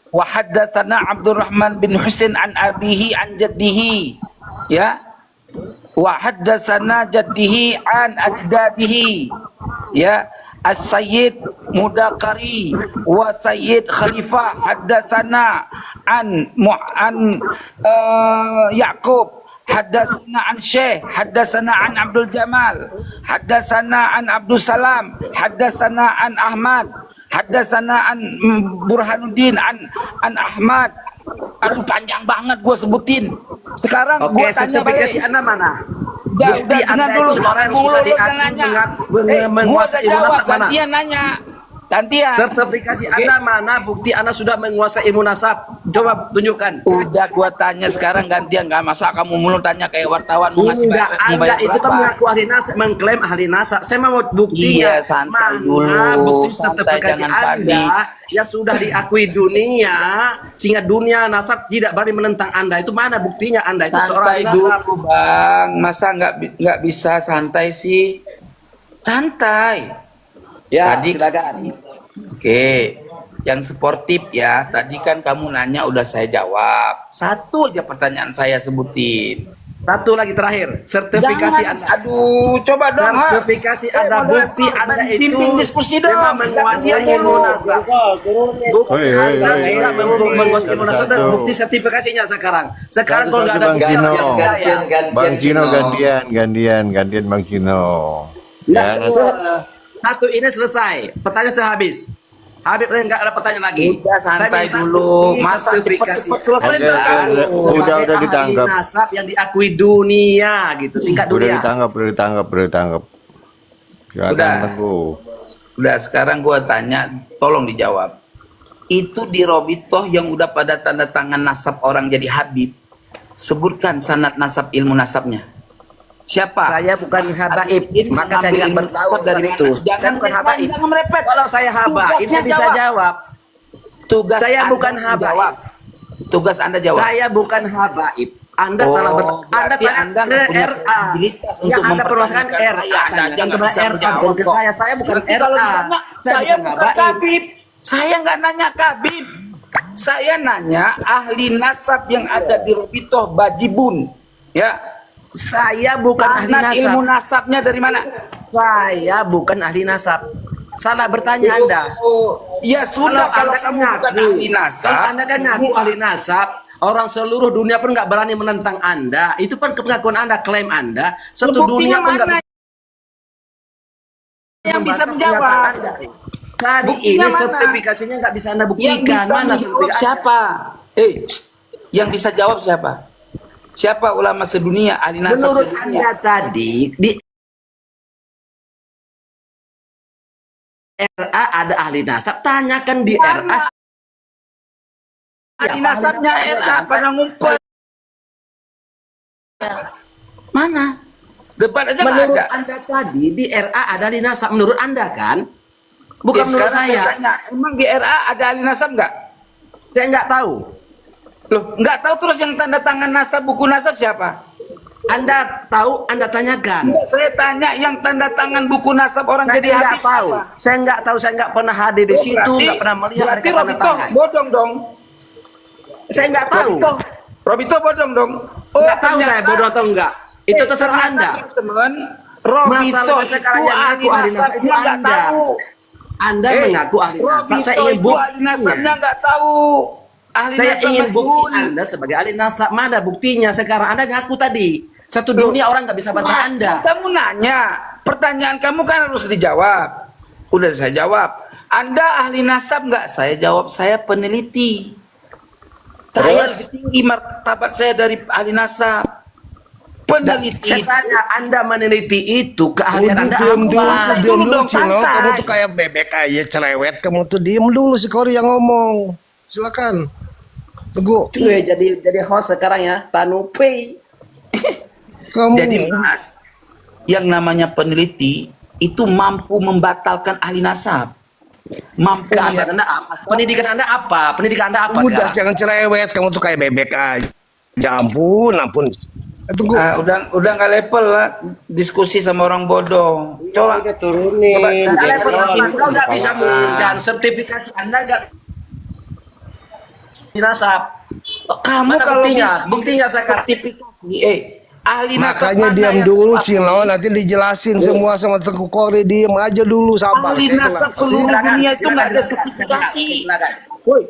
Wa haddatsana Abdurrahman bin Husain an abihi an jaddihi. Ya. Wa haddatsana jaddihi an ajdadihi. Ya. As-Sayyid Mudakari wa Sayyid Khalifah haddatsana an Yaqub haddatsana an Syekh haddatsana an Abdul Jamal haddatsana an Abdul Salam haddatsana an Ahmad haddatsana an Burhanuddin an Ahmad. Aduh panjang banget gue sebutin. Sekarang Oke, gue tanya sertifikasi balik. Anda mana? Udah Bukti dengar Anda dulu, itu orang yang mulu sudah lu diakui nanya. gua Gua menguasai ilmu jawab, nasab mana? gantian nanya. Gantian. Sertifikasi Oke. Anda mana? Bukti Anda sudah menguasai ilmu nasab. Coba tunjukkan. Udah gua tanya sekarang gantian, nggak masa kamu mulu tanya kayak wartawan mau ngasih Enggak, mau Anda itu kan berapa? mengaku ahli nasab, mengklaim ahli nasab. Saya mau buktinya. Iya, santai Mana dulu. bukti Santai, sertifikasi jangan Anda panik. yang sudah diakui dunia sehingga dunia nasab tidak berani menentang Anda. Itu mana buktinya Anda itu seorang Santai ahli nasab? dulu bang, masa nggak bisa santai sih? Santai. Ya, Tadi- silakan. Oke, yang sportif ya. Tadi kan kamu nanya udah saya jawab. Satu aja pertanyaan saya sebutin. Satu lagi terakhir, sertifikasi Jangan, Anda. aduh, coba dong. Has. Sertifikasi Anda, moderator, bukti Anda itu bimbing diskusi dong. memang menguasai Gantian ilmu dulu. nasab. Bukti Hei, Anda hei, sudah hei, menguasai hei, ilmu nasab dan satu-satu. bukti sertifikasinya sekarang. Sekarang kalau nggak ada Bang bukti, Gino. Gantian, Bang Cino gantian Bang Cino. Nah, Ya, satu ini selesai. Pertanyaan sudah habis. Habib nggak ada pertanyaan lagi. Udah santai minta dulu. bukti Masa sertifikasi. cepet-cepet selesai Oke, tuh. oke. Udah Sebagai ahli ditangkap. nasab yang diakui dunia gitu, tingkat Udah dunia. ditangkap. Silakan Udah. Tengku. Udah sekarang gua tanya, tolong dijawab. Itu di Robitoh yang udah pada tanda tangan nasab orang jadi Habib. Sebutkan sanad nasab ilmu nasabnya. Siapa? Saya bukan habaib, Ini maka saya ngambil nggak ilmu bertahu nasab dari dari itu. mana? Saya bukan habaib. Jangan merepet. Kalau saya habaib, Tugasnya saya bisa jawab. Tugas Saya Anda bukan habaib. jawab. Tugas Anda jawab. Saya bukan habaib. Anda Oh, salah Anda berarti tanya Anda ke nggak punya RA. kredibilitas Yang untuk Anda permasalahan mempertanyakan RA. saya. Anda aja Jangan nggak ke bisa RA, menjawab bukan ke kok. saya bukan Berarti kalau RA. ditanya, Saya saya bukan bukan habaib. Kabib. Saya nggak nanya Kabib. Saya nanya ahli nasab yang ada di Robitoh Bajibun. Ya. Saya bukan ahli Anak nasab. ilmu nasabnya dari mana? Saya bukan ahli nasab. Salah bertanya Anda. Ya sudah, kalau Anda kamu kan bukan ngaku. ahli nasab. Kalau Anda kan ngaku ahli nasab, orang seluruh dunia pun nggak berani menentang Anda. Itu kan pengakuan Anda, klaim Anda. Satu Buktinya dunia pun nggak mana bisa yang bisa membantah menjawab? pernyataan Anda. Tadi Buktinya ini mana? sertifikasinya nggak bisa Anda Yang buktikan. bisa Mana menjawab sertifikasinya? siapa? Yang bisa jawab siapa? Siapa ulama sedunia, ahli nasab Menurut sedunia? Anda tadi di RA ada ahli nasab, tanyakan di Mana? RA. Ahli nasabnya RA pada ngumpul. Mana? Debat aja nggak Menurut ada. Anda tadi di RA ada ahli nasab, menurut Anda kan? Bukan Ya, menurut sekarang saya. tanya, emang di RA ada ahli nasab nggak? Saya nggak tahu. Loh, nggak tahu, terus yang tanda tangan nasab, buku nasab siapa? Anda tahu, Anda tanyakan. Enggak, saya tanya yang tanda tangan buku nasab orang Saya jadi nggak habib tahu. siapa? Saya nggak tahu. Saya nggak pernah hadir di situ, Berarti- nggak pernah melihat berarti mereka tanda Robito tangan. bodong dong. Saya nggak tahu. Robito bodong dong. Nggak tahu ternyata- saya bodoh atau enggak. Itu terserah ternyata, Anda. teman. Robito Masalahnya sekarang itu yang ahli mengaku ahli nasab itu nasabnya nggak Anda. tahu. Anda mengaku ahli nasab. Robito Saya ingin itu ahli nasabnya buktinya. nggak tahu. Ahli Saya nasab ingin bukti majhul. Anda sebagai ahli nasab. Mana buktinya sekarang? Anda ngaku tadi. Satu dunia orang nggak bisa bantah Anda. Kamu nanya, pertanyaan kamu kan harus dijawab. Udah saya jawab. Anda ahli nasab nggak? Saya jawab, saya peneliti. Saya lebih tinggi martabat saya dari ahli nasab. Peneliti. Saya tanya, Anda meneliti itu keahlian Anda Diam dulu, apa? diam dulu, dong, Cino. santai. Kamu tuh kayak bebek aja cerewet. Kamu tuh diam dulu si Kori yang ngomong. Silakan. Tunggu. Tuh ya, jadi host sekarang ya, Tanupi. Kamu. Jadi Mas, yang namanya peneliti itu mampu membatalkan ahli nasab. Mampu Keahlian Anda apa? Pendidikan Anda apa? Pendidikan Anda apa Udah sekarang? jangan cerewet. Kamu tuh kayak bebek aja. Ya ampun, ampun. Tunggu. udah nggak level lah diskusi sama orang bodoh. Coba Udah turunin. Coba, Anda Jangan. nggak bisa membuktikan sertifikasi Anda nggak dinasab. kamu Mana kalau buktinya? bisa Buktinya sekarang. sertifikasi, ahli nasab Makanya mana diam yang dulu, bisa Cino. Nanti dijelasin semua sama Tengku Kori. Diam aja dulu, sabar. ahli nasab seluruh dunia itu nggak ada sertifikasi. Woi,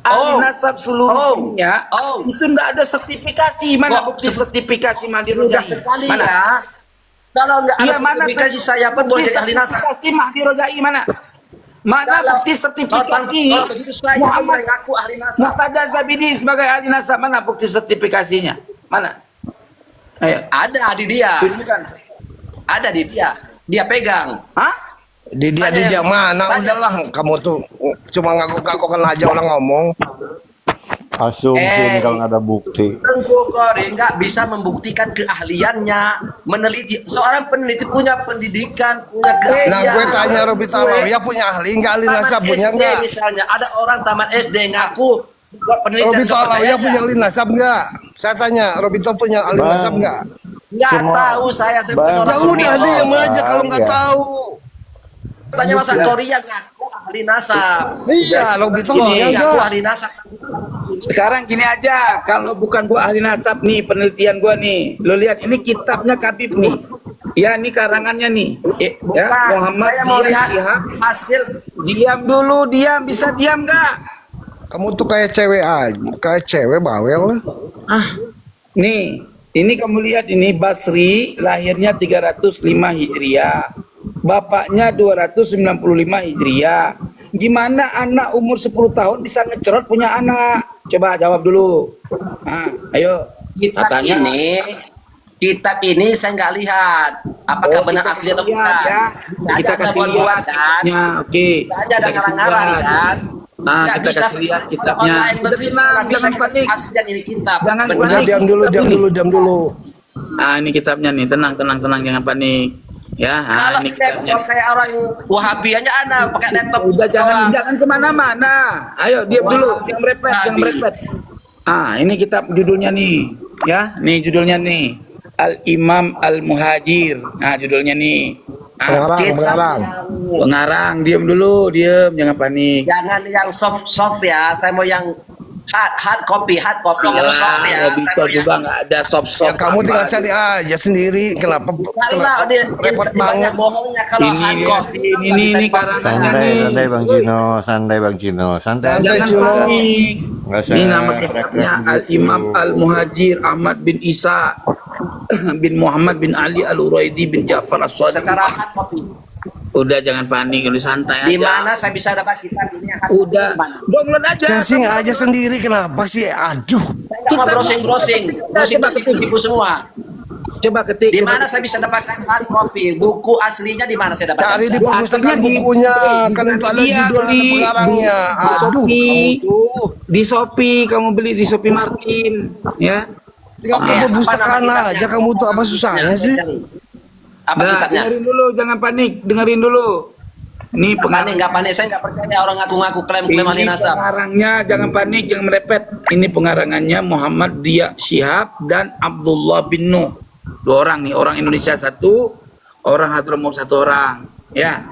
ahli nasab seluruh dunia itu nggak ada sertifikasi. Mana bukti sertifikasi Mahdi Mudah Rojai? sekali Mana? ya. Kalau nggak ada Iya, mana sertifikasi saya pun boleh jadi ahli nasab. sertifikasi Mahdi Rojai mana? Mana Kalau- bukti sertifikasi kalau begitu saya Muhammad boleh ngaku ahli nasab. Muqtada Zabidi sebagai ahli nasab? Mana bukti sertifikasinya? Mana? Ayo, Ada di dia. tunjukkan. Ada di dia. Dia pegang. Hah? Di dia mana? Udahlah, kamu tuh cuma ngaku-ngakukan aja orang ngomong. Asumsi kalau nggak ada bukti. Tengku Kori nggak bisa membuktikan keahliannya meneliti. Seorang peneliti punya pendidikan, punya keahlian. Nah, gue tanya Robito Alawiyah punya ahli nggak, ahli nasab Taman punya SD nggak? misalnya ada orang taman SD ngaku buat penelitian Robito kepercayaan. Alawiyah punya ahli nasab nggak? Saya tanya, Robito punya ahli Bang. nasab nggak? Nggak tahu saya bukan Bang. orang Ya udah Robito. diam aja kalau nggak Ya. tahu. Tanya masa Korea ngaku ahli nasab. Iya, Robito Ini punya ngaku nggak? ahli nasab. Sekarang gini aja, kalau bukan gua ahli nasab nih, penelitian gua nih, lo lihat ini kitabnya Kabib nih, ya ini karangannya nih, ya Bukan, Muhammad saya mau Dian lihat Syihab. hasil. Diam dulu, diam, bisa diam nggak? Kamu tuh kayak cewek aja, kayak cewek bawel. Nih, ini kamu lihat ini Basri lahirnya 305 Hijriah. Bapaknya 295 Hijriah. Gimana anak umur 10 tahun bisa ngecerot punya anak? Coba jawab dulu. Nah, ayo. Kitab ini saya nggak lihat apakah benar kita asli atau lihat, bukan. ya. Kita Ada kasih buat-buat lihat kan. kitabnya, oke. Kita aja ada Kita kasih ngarang-ngarang lihat. kan. Nah, Nggak kita bisa kasih lihat kitabnya. online begitu, Tenang, nggak bisa jangan panik. aslian ini kitab. Jangan Benar. Udah panik. diam dulu. Ah, ini kitabnya nih, tenang, jangan panik. Ya, Kalau ini kitabnya. laptop kayak orang Wahabi aja anak pakai laptop. Udah doang. jangan kemana-mana. Ayo diam dulu, jangan merepet. Ah, ini kitab judulnya nih, ya, nih judulnya nih. Al Imam Al Muhajir. Nah, judulnya nih. Ah, Pengarang. pengarang, diam dulu, diam, jangan panik. Jangan yang soft ya. Saya mau yang hard copy kalau soft ya. Nggak bisa juga, nggak ada soft. Ya kamu tinggal cari aja sendiri. Kenapa dia repot banget? bohongnya kalau hard copy. Ini karangannya Santai, nih. santai Bang Gino, santai Bang Gino, santai. Santai, Jangan Cino. panik. Nggak usah Ini nama teriak-teriak kitabnya begitu. Al-Imam Al-Muhajir Ahmad bin Isa bin Muhammad bin Ali Al-Uraidi bin Ja'far As-Sadiq. Secara hard copy. Udah jangan panik, lu santai aja. Di mana saya bisa dapat kitab ini yang hard Udah, copy? Di mana? download aja. Casing aja sendiri. Kenapa sih? Aduh. Saya nggak browsing tipu semua. Coba ketik. Di mana saya bisa dapatkan hard copy? Buku aslinya di mana saya dapatkan? Cari di Bisa? perpustakaan bukunya. Kan itu ada Iya, judul, ada beli. pengarangnya. Di Aduh, Shopee. kamu tuh. Di Shopee, kamu beli di Shopee Martin, ya. Tinggal ke Oke, perpustakaan apa nama aja. Kamu tuh apa susahnya sih? Apa Nah, kitabnya? dengerin dulu, jangan panik, dengerin dulu. Ini Nggak panik, saya nggak percaya orang ngaku-ngaku klaim ahli Ini nasab. pengarangnya, jangan panik, jangan merepet. Ini pengarangannya Muhammad Dia Syihab dan Abdullah bin Nuh. 2 orang nih, orang Indonesia 1, orang Hadramaut 1 orang. Ya.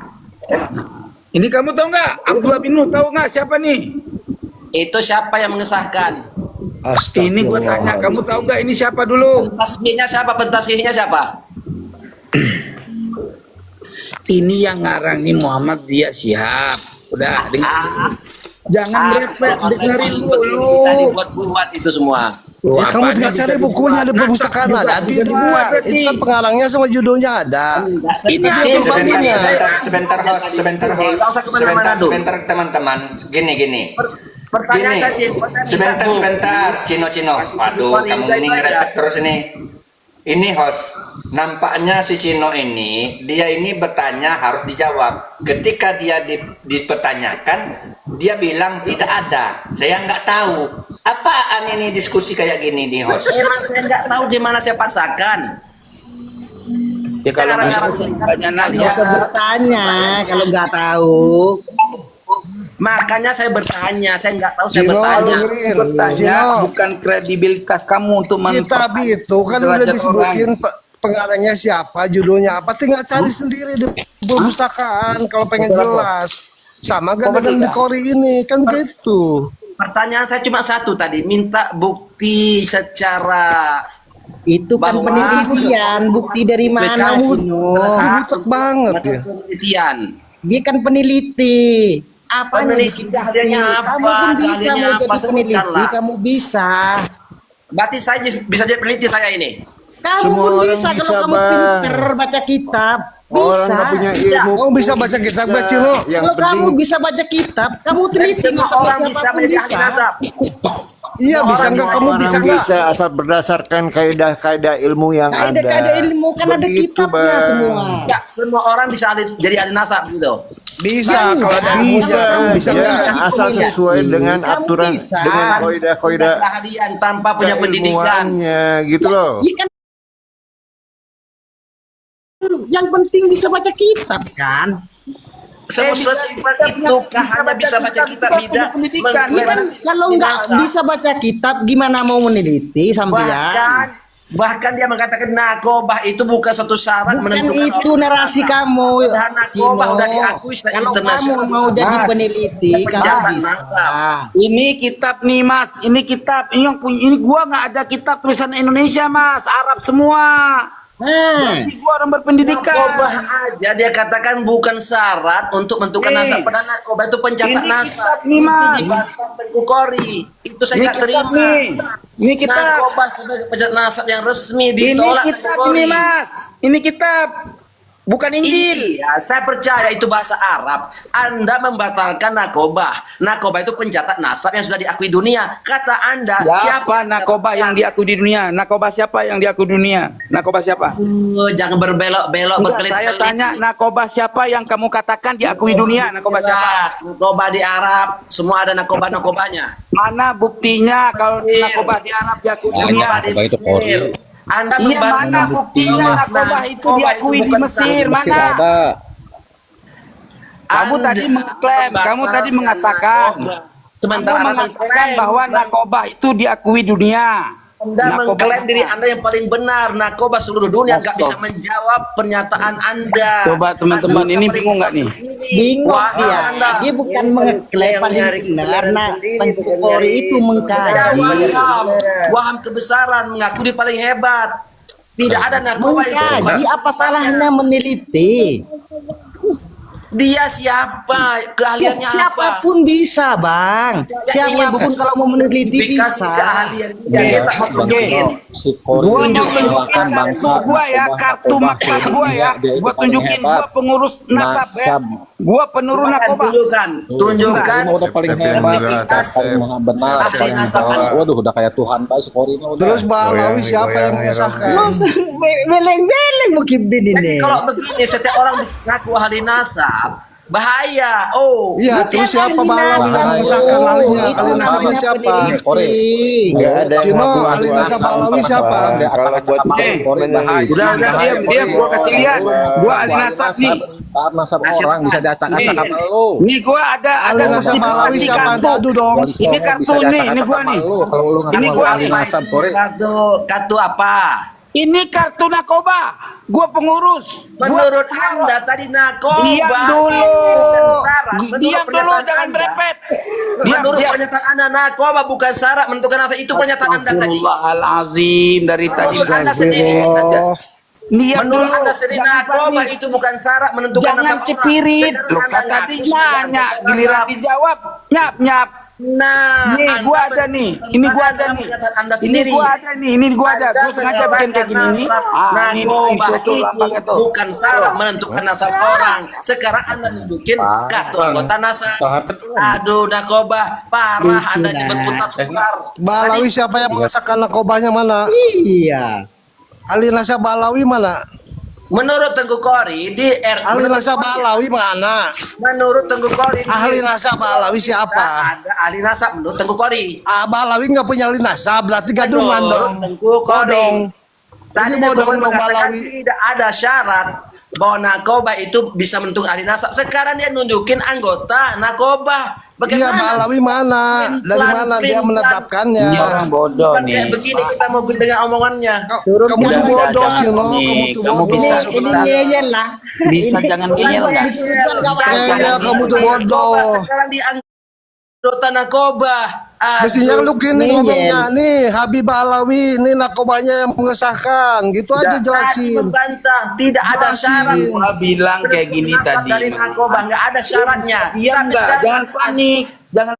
Ini kamu tahu nggak? Abdullah bin Nuh tahu nggak siapa nih? Itu siapa yang mengesahkan? Ini gua tanya, kamu tahu nggak ini siapa dulu? Pentasihnya siapa? Ini yang ngarang nih Muhammad Dia Syihab. Udah, dengar. Jangan merepet, dengerin dulu. Bisa dibuat-buat itu semua. Ya kamu tinggal cari bukunya di perpustakaan ada. Tidak. Itu kan pengarangnya sama judulnya ada. Ini dia berbandingnya. Sebentar teman-teman. Gini. Pertanyaan Gini. saya sih, Sebentar, Cino. Waduh, kamu ini ngerepet terus ini. Ini host, nampaknya si Cino dia ini bertanya harus dijawab. Ketika dia dipertanyakan, dia bilang tidak ada. Saya nggak tahu. Apaan ini diskusi kayak gini nih host? Emang saya nggak tahu gimana saya pasangkan. Ya kalau Cara-cara nanya, usah bertanya kalau nggak tahu. Makanya saya bertanya, saya nggak tahu saya Cino, bertanya. dengerin. bertanya Cino, bukan kredibilitas kamu untuk kitab itu kan udah disebutin pengarangnya siapa, judulnya apa. Tinggal cari sendiri di perpustakaan kalau pengen jelas. Sama gak dengan di Kori ini, kan gitu. Pertanyaan saya cuma satu tadi, minta bukti secara Itu kan bahwa- penelitian, bukti dari mana Kamu Cino? butek banget ya. penelitian. Dia kan peneliti. Apa Peneliti keahliannya apa? Kamu pun bisa Keahliannya mau apa? jadi peneliti, Sebutkanlah. kamu bisa. Berarti saya bisa jadi peneliti saya ini. Kamu Semua pun orang bisa kalau bisa, kamu Bang. pinter baca kitab. Orang Bisa. nggak punya ilmu. Oh, bisa baca kitab, bisa. Cino? Yang Kalau penting kamu bisa baca kitab, kamu teliti Semua nggak orang bisa siapapun menjadi ahli bisa. nasab. Iya, bisa nggak kamu orang bisa nggak? bisa asal berdasarkan kaidah-kaidah ilmu yang ada. Kaidah-kaidah ilmu kan ada Begitu, kitabnya Bang. semua. Ya, semua orang bisa jadi ahli nasab gitu. Bisa kalau ada ilmunya, Bisa, kamu bisa ya, nggak? asal sesuai dengan Kamu aturan, bisa. dengan kaidah-kaidah Keahlian tanpa punya pendidikan. keilmuannya, gitu loh. Iya kan? Yang penting bisa baca kitab kan? Sesimpel itu hanya bisa baca kitab tidak pendidikan. Iya kan kalau nggak bisa baca kitab gimana mau meneliti sampean? bahkan dia mengatakan narkoba itu bukan satu syarat Bukan menentukan itu orang narasi nasab. kamu, Padahal narkoba Cino. udah diakui secara Kalau kamu internasional. mau jadi Mas, peneliti, kamu pejabat bisa. nasab. Ini kitab nih Mas, ini kitab, ini yang punya, ini gua nggak ada kitab tulisan Indonesia Mas, Arab semua. Jadi gua orang berpendidikan. Narkoba aja dia katakan bukan syarat untuk menentukan nasab. Padahal narkoba itu pencatat Ini nasab. kitab nih, Mas. Itu dibahas Tengku Kori. Itu saya Ini nggak kitab terima. nih. Ini kitab. Narkoba sebagai pencatat nasab yang resmi Ini ditolak kitab Tengku Kori. ini Mas, ini kitab, bukan Injil. Iya, saya percaya itu bahasa Arab. Anda membatalkan narkoba. Narkoba itu pencatat nasab yang sudah diakui dunia. Kata Anda, Siapa narkoba yang diakui di dunia? Narkoba siapa yang diakui di dunia? Narkoba siapa? Jangan berbelok-belok Enggak, berkelit. saya tanya narkoba siapa yang kamu katakan diakui dunia? Narkoba siapa? Narkoba di Arab, semua ada narkoba-narkobanya. Mana buktinya kalau narkoba di Arab diakui dunia? Narkoba di itu Kori. Mesir. Anda Iya, mana buktinya narkoba itu diakui di Mesir? Mana? ada. Kamu tadi mengklaim, kamu tadi mengatakan, kamu Sementara mengatakan bahwa narkoba itu diakui dunia. Anda mengklaim diri Anda yang paling benar. Narkoba seluruh dunia nggak bisa menjawab pernyataan Anda. Coba teman-teman, ini bingung nggak nih? Bingung dia bukan mengklaim paling benar. Nah, Tengku Kori itu mengkaji. Waham kebesaran, mengaku dia paling hebat. Tidak ada narkoba yang Mengkaji, apa salahnya meneliti? Dia siapa? Keahliannya apa? Siapapun bisa, Bang. Siapapun kalau mau meneliti Dikasih bisa. keahlian. Dia tak mau tunjukin. Gua mau tunjukin kartu gua ya, kartu makan gua ya. Gua tunjukin gua pengurus nasab ya. Gua penurun narkoba. Tunjukkan. Udah paling hebat, paling maha benar, paling benar. Waduh, udah kayak Tuhan Pak si Kori ini udah. Terus Balawi siapa yang mengesahkan? Beleng-beleng mungkin Jadi ini. kalau begini setiap orang bisa ngaku ahli nasab, bahaya. Oh, Iya, terus siapa Balawi yang mengesahkan ahlinya? Ahli nasabnya siapa? Nggak ada yang Cino, ngaku ahli ahli nasab nasab Balawi apa. siapa? Kalau buat Udah diam, gua kasih lihat. Gua ahli nasab nih. Nasab orang bisa diacak-acak sama lu. Nih gua ada Ahli nasab Balawi sertifikasi siapa? kartu. Adu dong. Ini kartu nih, ini gua nih. Kalau lu Ini ngaku gua ahli nih. nasab Kori. kartu apa? Ini kartu narkoba. Gua pengurus. Menurut Anda tadi narkoba. Diam dulu. bukan syarat. Menurut Diam dulu, pernyataan jangan Anda. berepet. Diam, Menurut diam. pernyataan Anda narkoba bukan syarat menentukan rasa, itu pernyataan Anda tadi. Astagfirullahalazim, dari tadi. Menurut Anda sendiri. Astagfirullah. Diam Menurut dulu. Anda sendiri Jangan narkoba panik. itu bukan syarat menentukan Jangan nasab orang. cepirit. Sekarang Lu Anda kan ngaku tadi sudah nanya, menentukan giliran nasab. dijawab nyap. Nah, Nih, Anda gua ada nih. Ini gua ada nih. pernyataan Anda Ini sendiri. gua ada nih. Ini gua ada. Anda Gua sengaja bikin kayak gini nih. menetapkan Ini narkoba tuh itu lampangnya tuh. bukan syarat menentukan nasab orang. Sekarang Anda nunjukin kartu anggota nasab. Aduh, narkoba parah Anda ini berputar-putar. Balawi siapa yang mengesahkan narkobanya mana? Iya. Ahli nasab Balawi mana? Menurut Tengku Kori di Ahli nasab Balawi mana? menurut Tengku Kori Ahli nasab Balawi siapa? ada ahli nasab menurut Tengku Kori. Ah, Balawi nggak punya ahli nasab, berarti gadungan dong. Tengku Kori. Bodong. Tadi Ini bodong Tengku Kori dong mengatakan Balawi. tidak ada syarat bahwa narkoba itu bisa menentukan ahli nasab. Sekarang dia nunjukin anggota narkoba. Iya, Balawi mana? Dari mana dia menetapkannya? Ini orang bodoh Bukan kayak nih. begini kita mau dengar omongannya. Kamu tuh bodoh, Cino. Kamu Nih, tuh kamu bodoh. bisa Ini ngeyel lah. Bisa jangan ngeyel nggak? Iya, kamu tuh bodoh. Sekarang di anggota narkoba. Mestinya lu gini Ngeyel. ngomongnya nih, Habib Balawi ini narkobanya yang mengesahkan, gitu aja jelasin. Membantah, tidak ada Jelasin. syarat. Gua bilang kayak gini tadi. Dari narkoba nggak ada syaratnya. Diam Tapi nggak? sekarang Jangan panik. Jangan